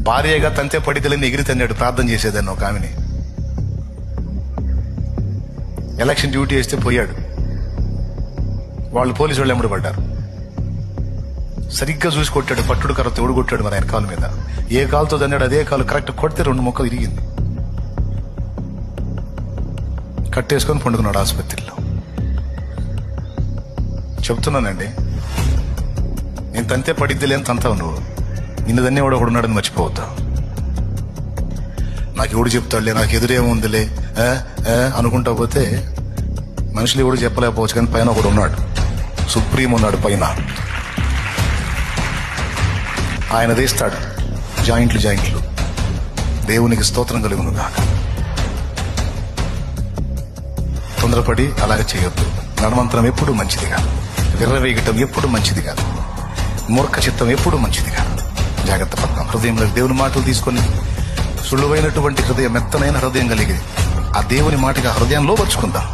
భార్యగా తంతే పడితలని ఎగిరి తన్నాడు ప్రార్థన చేసేదాన్ని ఒక ఆమెని. ఎలక్షన్ డ్యూటీ వేస్తే పోయాడు. వాళ్ళు పోలీసు వాళ్ళు ఎమ్మడి పడ్డారు. సరిగ్గా చూసి కొట్టాడు. పట్టుడు కర్రతో ఎవడు కొట్టాడు మరి ఆయన కాలు మీద. ఏ కాలుతో తన్నాడు అదే కాలు కరెక్ట్ కొడితే 2 ముక్కలు ఇరిగింది. కట్టేసుకొని పండుకున్నాడు ఆసుపత్రిలో. చెప్తున్నానండి, నేను తంతే పడిద్ది లేని తంతావు నువ్వు. నిన్ను దన్నే వాడు ఒకడు ఉన్నాడని మర్చిపోవద్దు. నాకు ఎవడు చెప్తాడులే, నాకు ఎదురేముందిలే అనుకుంటా పోతే మనుషులు ఎవడు చెప్పలేకపోవచ్చు, కానీ పైన ఒకడు ఉన్నాడు. సుప్రీం ఉన్నాడు పైన. ఆయన తీస్తాడు జాయింట్లు. దేవునికి స్తోత్రం కలుగును గాక. తొందరపడి అలాగే చేయొద్దు. నడమంతరం ఎప్పుడు మంచిది కాదు. విర్రవేగటం ఎప్పుడు మంచిది కాదు. మూర్ఖ చిత్తం ఎప్పుడు మంచిది కాదు. జాగ్రత్త పడతాం. హృదయంలో దేవుని మాటలు తీసుకొని సులువైనటువంటి హృదయం, మెత్తనైన హృదయం కలిగి ఆ దేవుని మాటగా హృదయంలో వచ్చుకుందాం.